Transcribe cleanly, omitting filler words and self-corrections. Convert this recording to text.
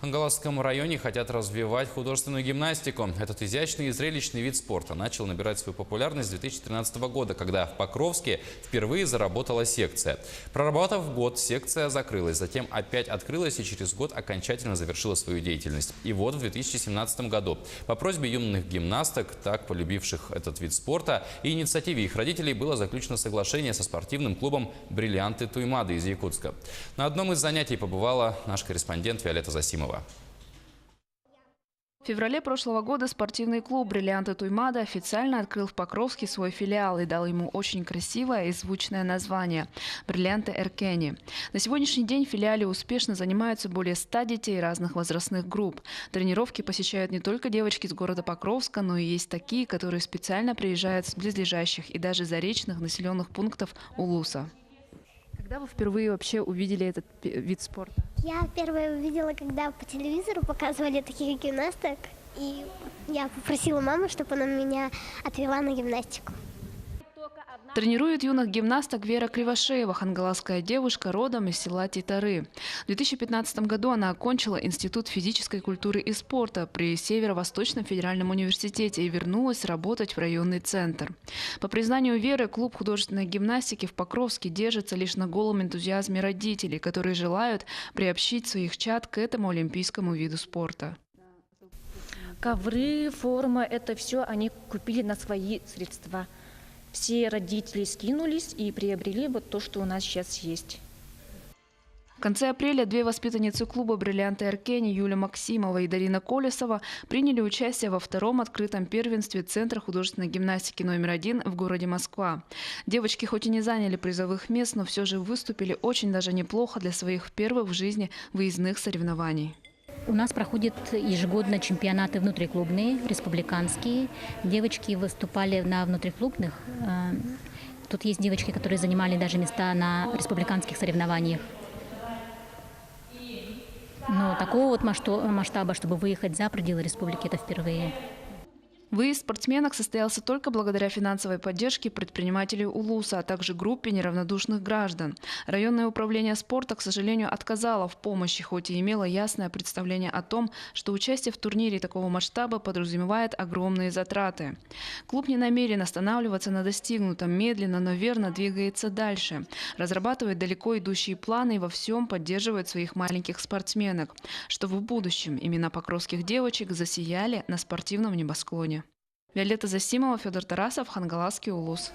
В Ангаласском районе хотят развивать художественную гимнастику. Этот изящный и зрелищный вид спорта начал набирать свою популярность с 2013 года, когда в Покровске впервые заработала секция. Проработав год, секция закрылась, затем опять открылась и через год окончательно завершила свою деятельность. И вот в 2017 году по просьбе юных гимнасток, так полюбивших этот вид спорта, и инициативе их родителей было заключено соглашение со спортивным клубом «Бриллианты Туймады» из Якутска. На одном из занятий побывала наш корреспондент Виолетта Засимова. В феврале прошлого года спортивный клуб «Бриллианты Туймады» официально открыл в Покровске свой филиал и дал ему очень красивое и звучное название – «Бриллианты Эркени». На сегодняшний день в филиале успешно занимаются более 100 детей разных возрастных групп. Тренировки посещают не только девочки из города Покровска, но и есть такие, которые специально приезжают с близлежащих и даже заречных населенных пунктов Улуса. Когда вы впервые вообще увидели этот вид спорта? Я впервые увидела, когда по телевизору показывали таких гимнасток, и я попросила маму, чтобы она меня отвела на гимнастику. Тренирует юных гимнасток Вера Кривошеева, хангаласская девушка, родом из села Титары. В 2015 году она окончила Институт физической культуры и спорта при Северо-Восточном федеральном университете и вернулась работать в районный центр. По признанию Веры, клуб художественной гимнастики в Покровске держится лишь на голом энтузиазме родителей, которые желают приобщить своих чад к этому олимпийскому виду спорта. Ковры, форма – это все они купили на свои средства. Все родители скинулись и приобрели вот то, что у нас сейчас есть. В конце апреля две воспитанницы клуба «Бриллианты Эркени» Юлия Максимова и Дарина Колесова приняли участие во втором открытом первенстве Центра художественной гимнастики номер 1 в городе Москва. Девочки хоть и не заняли призовых мест, но все же выступили очень даже неплохо для своих первых в жизни выездных соревнований. У нас проходят ежегодно чемпионаты внутриклубные, республиканские. Девочки выступали на внутриклубных. Тут есть девочки, которые занимали даже места на республиканских соревнованиях. Но такого вот масштаба, чтобы выехать за пределы республики, это впервые. Выезд спортсменок состоялся только благодаря финансовой поддержке предпринимателей Улуса, а также группе неравнодушных граждан. Районное управление спорта, к сожалению, отказало в помощи, хоть и имело ясное представление о том, что участие в турнире такого масштаба подразумевает огромные затраты. Клуб не намерен останавливаться на достигнутом, медленно, но верно двигается дальше. Разрабатывает далеко идущие планы и во всем поддерживает своих маленьких спортсменок, чтобы в будущем имена покровских девочек засияли на спортивном небосклоне. Виолетта Засимова, Федор Тарасов, Хангаласский Улус.